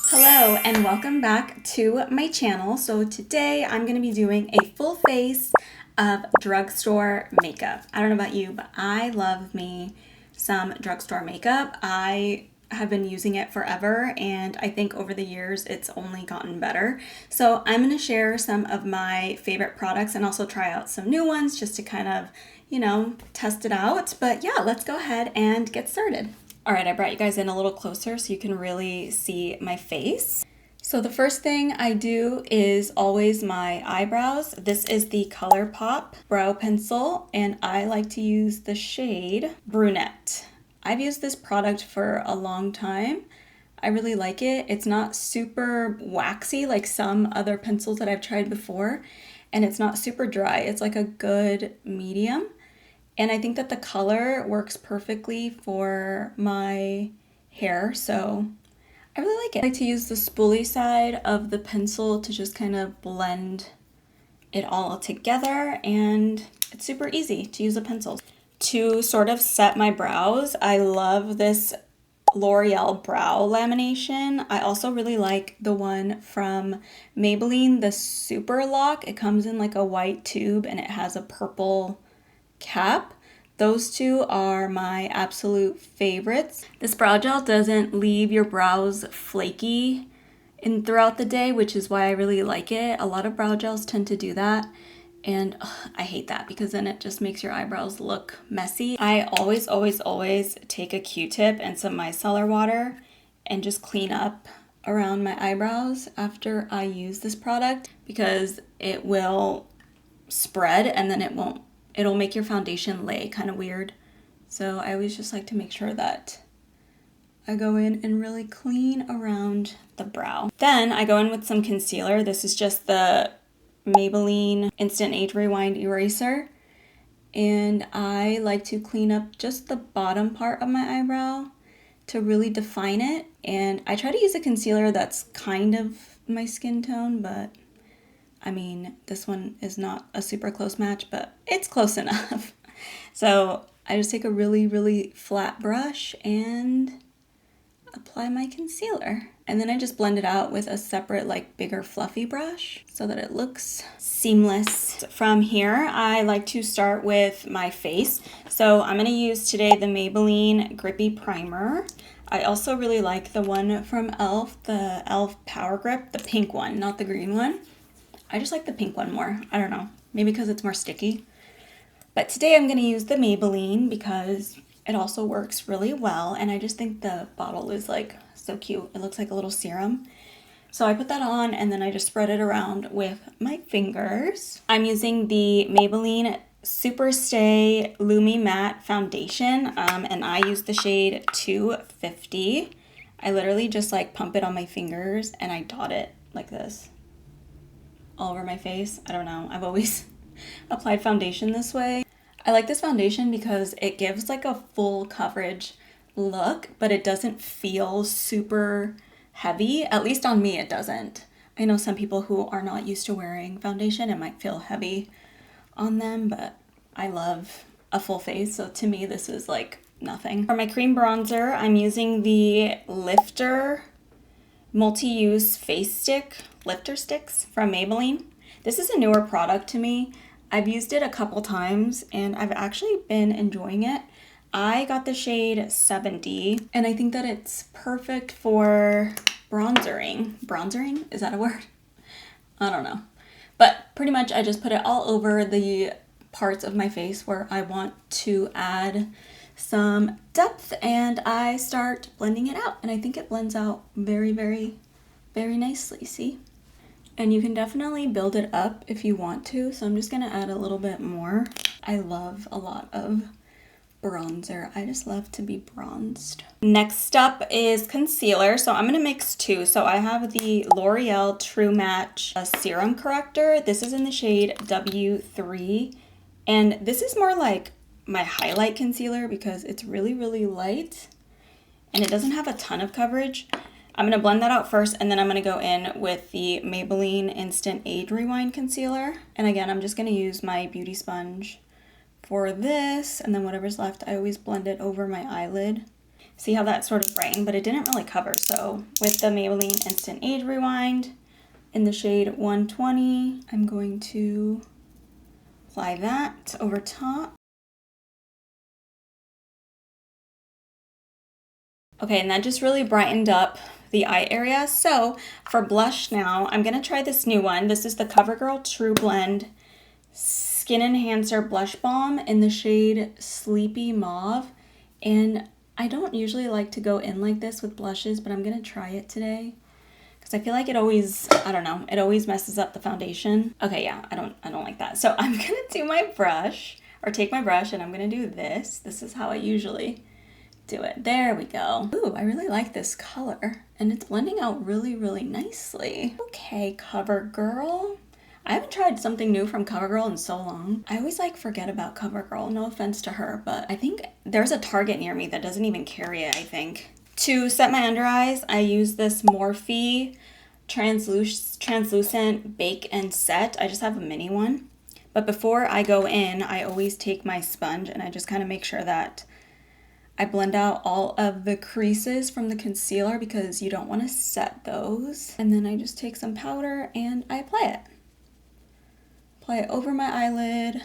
Hello and welcome back to my channel. So today I'm going to be doing a full face of drugstore makeup. I don't know about you, but I love me some drugstore makeup. I have been using it forever and I think over the years it's only gotten better. So I'm going to share some of my favorite products and also try out some new ones just to kind of, test it out. But yeah, let's go ahead and get started. All right, I brought you guys in a little closer so you can really see my face. So the first thing I do is always my eyebrows. This is the ColourPop brow pencil, and I like to use the shade Brunette. I've used this product for a long time. I really like it. It's not super waxy like some other pencils that I've tried before, and it's not super dry. It's like a good medium. And I think that the color works perfectly for my hair, so I really like it. I like to use the spoolie side of the pencil to just kind of blend it all together, and it's super easy to use a pencil. To sort of set my brows, I love this L'Oreal brow lamination. I also really like the one from Maybelline, the Super Lock. It comes in like a white tube and it has a purple cap. Those two are my absolute favorites. This brow gel doesn't leave your brows flaky throughout the day, which is why I really like it. A lot of brow gels tend to do that, and I hate that because then it just makes your eyebrows look messy. I always take a Q-tip and some micellar water and just clean up around my eyebrows after I use this product because it will spread and then it'll make your foundation lay kind of weird. So I always just like to make sure that I go in and really clean around the brow. Then I go in with some concealer. This is just the Maybelline Instant Age Rewind Eraser. And I like to clean up just the bottom part of my eyebrow to really define it. And I try to use a concealer that's kind of my skin tone, but I mean, this one is not a super close match, but it's close enough. So I just take a really flat brush and apply my concealer. And then I just blend it out with a separate, like, bigger fluffy brush so that it looks seamless. From here, I like to start with my face. So I'm gonna use today the Maybelline Grippy Primer. I also really like the one from e.l.f., the e.l.f. Power Grip, the pink one, not the green one. I just like the pink one more. I don't know, maybe because it's more sticky. But today I'm going to use the Maybelline because it also works really well. And I just think the bottle is like so cute. It looks like a little serum. So I put that on and then I just spread it around with my fingers. I'm using the Maybelline Super Stay Lumi Matte Foundation. And I use the shade 250. I literally just like pump it on my fingers and I dot it like this all over my face. I don't know. I've always applied foundation this way. I like this foundation because it gives like a full coverage look, but it doesn't feel super heavy. At least on me, it doesn't. I know some people who are not used to wearing foundation, it might feel heavy on them, but I love a full face. So to me, this is like nothing. For my cream bronzer, I'm using the Lifter multi-use face stick, lifter sticks from Maybelline. This is a newer product to me. I've used it a couple times and I've actually been enjoying it. I got the shade 70 and I think that it's perfect for bronzering. Bronzering? Is that a word? I don't know. But pretty much I just put it all over the parts of my face where I want to add some depth and I start blending it out, and I think it blends out very nicely, see? And you can definitely build it up if you want to, so I'm just gonna add a little bit more. I love a lot of bronzer. I just love to be bronzed. Next up is concealer. So I'm gonna mix two. So I have the L'Oreal True Match Serum Corrector. This is in the shade W3, and this is more like my highlight concealer because it's really light and it doesn't have a ton of coverage. I'm going to blend that out first and then I'm going to go in with the Maybelline Instant Age Rewind Concealer. And again, I'm just going to use my beauty sponge for this, and then whatever's left, I always blend it over my eyelid. See how that sort of brightened, but it didn't really cover. So with the Maybelline Instant Age Rewind in the shade 120, I'm going to apply that over top. Okay, and that just really brightened up the eye area. So for blush now, I'm gonna try this new one. This is the CoverGirl True Blend Skin Enhancer Blush Balm in the shade Sleepy Mauve. And I don't usually like to go in like this with blushes, but I'm gonna try it today because I feel like it always, I don't know, it always messes up the foundation. Okay, yeah, I don't like that. So I'm gonna do my brush, or take my brush, and I'm gonna do this. This is how I usually do it. There we go. Ooh, I really like this color, and it's blending out really, really nicely. Okay, CoverGirl. I haven't tried something new from CoverGirl in so long. I always like forget about CoverGirl, no offense to her, but I think there's a Target near me that doesn't even carry it, I think. To set my under eyes, I use this Morphe translucent bake and set. I just have a mini one. But before I go in, I always take my sponge and I just kind of make sure that I blend out all of the creases from the concealer because you don't want to set those. And then I just take some powder and I apply it. Apply it over my eyelid,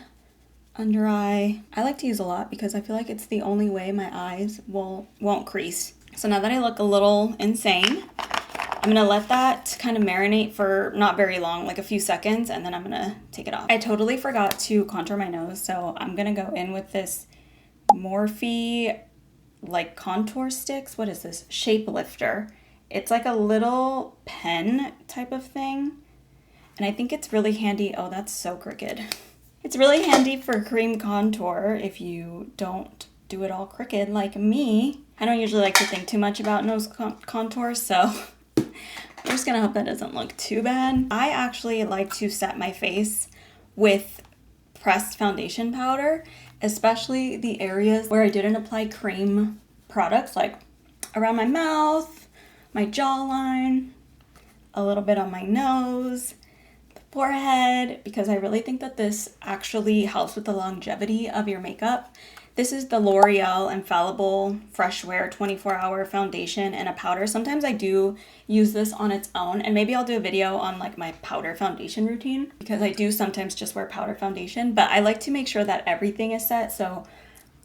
under eye. I like to use a lot because I feel like it's the only way my eyes won't crease. So now that I look a little insane, I'm gonna let that kind of marinate for not very long, like a few seconds, and then I'm gonna take it off. I totally forgot to contour my nose, so I'm gonna go in with this Morphe like contour sticks. What is this? Shape Lifter. It's like a little pen type of thing. And I think it's really handy. Oh, that's so crooked. It's really handy for cream contour if you don't do it all crooked like me. I don't usually like to think too much about nose contour, so I'm just gonna hope that doesn't look too bad. I actually like to set my face with pressed foundation powder, especially the areas where I didn't apply cream products, like around my mouth, my jawline, a little bit on my nose, forehead, because I really think that this actually helps with the longevity of your makeup. This is the L'Oreal Infallible Fresh Wear 24-hour foundation and a powder. Sometimes I do use this on its own, and maybe I'll do a video on like my powder foundation routine because I do sometimes just wear powder foundation, but I like to make sure that everything is set, so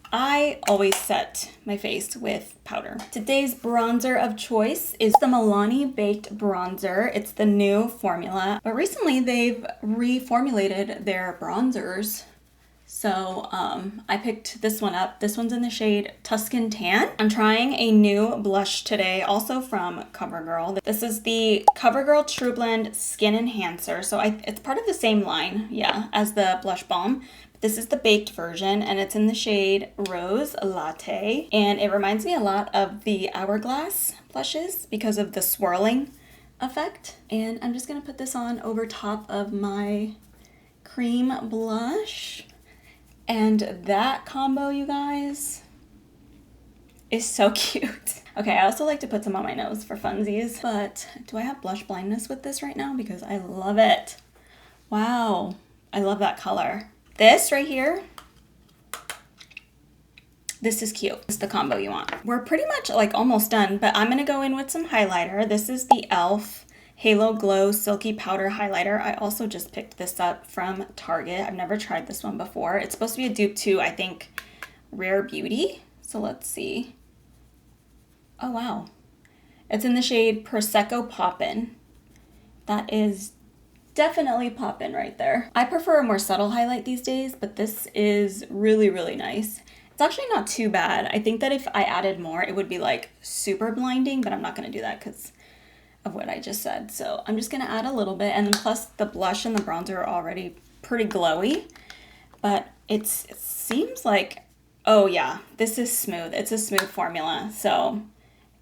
I always set my face with powder. Today's bronzer of choice is the Milani Baked Bronzer. It's the new formula, but recently they've reformulated their bronzers. So I picked this one up. This one's in the shade Tuscan Tan. I'm trying a new blush today, also from CoverGirl. This is the CoverGirl True Blend Skin Enhancer. So it's part of the same line, yeah, as the blush balm. This is the baked version, and it's in the shade Rose Latte. And it reminds me a lot of the Hourglass blushes because of the swirling effect. And I'm just gonna put this on over top of my cream blush. And that combo, you guys, is so cute. Okay, I also like to put some on my nose for funsies, but do I have blush blindness with this right now? Because I love it. Wow, I love that color. This right here, this is cute. It's the combo you want. We're pretty much like almost done, but I'm gonna go in with some highlighter. This is the e.l.f. Halo Glow Silky Powder Highlighter. I also just picked this up from Target. I've never tried this one before. It's supposed to be a dupe to, I think, Rare Beauty. So let's see. Oh, wow. It's in the shade Prosecco Poppin'. That is definitely poppin' right there. I prefer a more subtle highlight these days, but this is really, really nice. It's actually not too bad. I think that if I added more, it would be like super blinding, but I'm not gonna do that because of what I just said. So I'm just gonna add a little bit, and then plus the blush and the bronzer are already pretty glowy, but it seems like, oh yeah, this is smooth. It's a smooth formula. So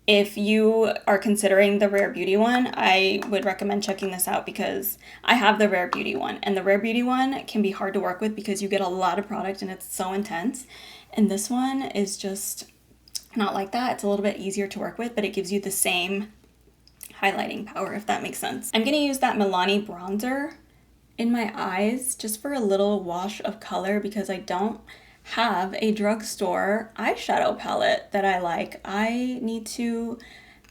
if you are considering the Rare Beauty one, I would recommend checking this out because I have the Rare Beauty one, and the Rare Beauty one can be hard to work with because you get a lot of product and it's so intense. And this one is just not like that. It's a little bit easier to work with, but it gives you the same highlighting power, if that makes sense. I'm gonna use that Milani bronzer in my eyes just for a little wash of color because I don't have a drugstore eyeshadow palette that I like. I need to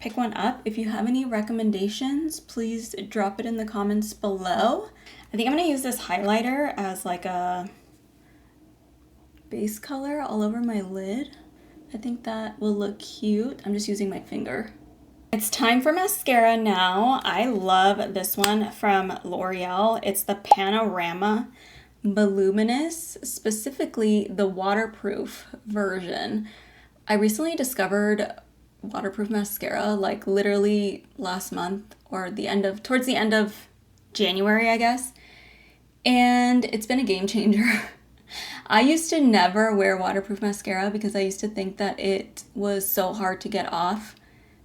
pick one up. If you have any recommendations, please drop it in the comments below. I think I'm gonna use this highlighter as like a base color all over my lid. I think that will look cute. I'm just using my finger. It's time for mascara now. I love this one from L'Oreal. It's the Panorama Voluminous, specifically the waterproof version. I recently discovered waterproof mascara like literally last month or towards the end of January, I guess. And it's been a game changer. I used to never wear waterproof mascara because I used to think that it was so hard to get off.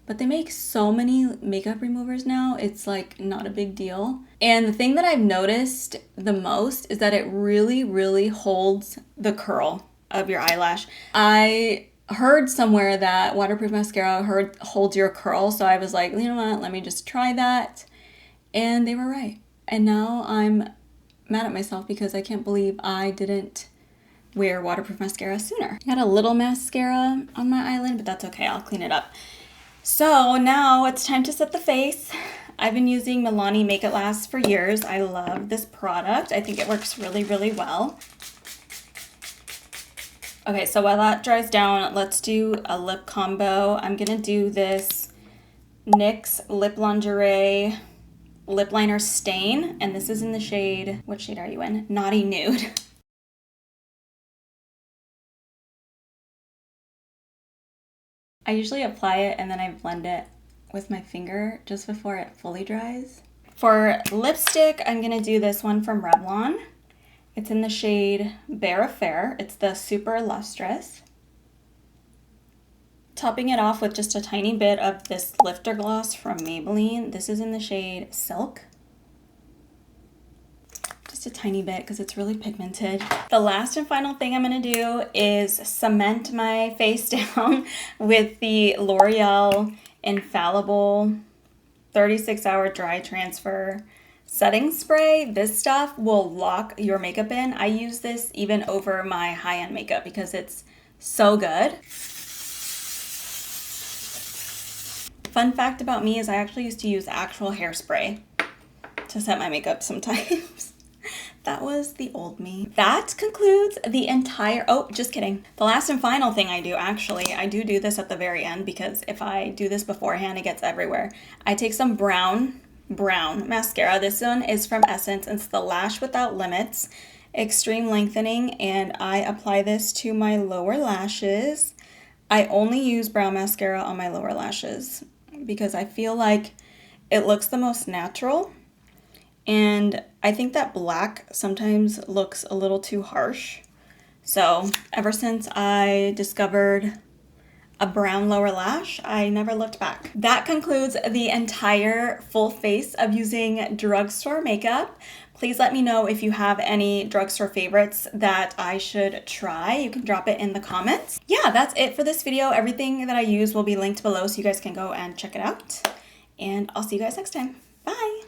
But they make so many makeup removers now, it's like not a big deal. And the thing that I've noticed the most is that it really, really holds the curl of your eyelash. I heard somewhere that waterproof mascara holds your curl, so I was like, you know what, let me just try that. And they were right. And now I'm mad at myself because I can't believe I didn't wear waterproof mascara sooner. I got a little mascara on my eyelid, but that's okay, I'll clean it up. So now it's time to set the face. I've been using Milani Make It Last for years. I love this product. I think it works really, really well. Okay, so while that dries down, let's do a lip combo. I'm gonna do this NYX Lip Lingerie Lip Liner Stain, and this is in the shade, what shade are you in? Naughty Nude. I usually apply it and then I blend it with my finger just before it fully dries. For lipstick, I'm gonna do this one from Revlon. It's in the shade Bare Affair. It's the Super Lustrous. Topping it off with just a tiny bit of this lifter gloss from Maybelline. This is in the shade Silk. Just a tiny bit because it's really pigmented. The last and final thing I'm gonna do is cement my face down with the L'Oreal Infallible 36-hour dry transfer setting spray. This stuff will lock your makeup in. I use this even over my high-end makeup because it's so good. Fun fact about me is I actually used to use actual hairspray to set my makeup sometimes. That was the old me. That concludes the entire, oh, just kidding. The last and final thing I do, actually, I do this at the very end because if I do this beforehand, it gets everywhere. I take some brown mascara. This one is from Essence. It's the Lash Without Limits Extreme Lengthening, and I apply this to my lower lashes. I only use brown mascara on my lower lashes because I feel like it looks the most natural. And I think that black sometimes looks a little too harsh. So ever since I discovered a brown lower lash, I never looked back. That concludes the entire full face of using drugstore makeup. Please let me know if you have any drugstore favorites that I should try. You can drop it in the comments. Yeah, that's it for this video. Everything that I use will be linked below so you guys can go and check it out. And I'll see you guys next time. Bye.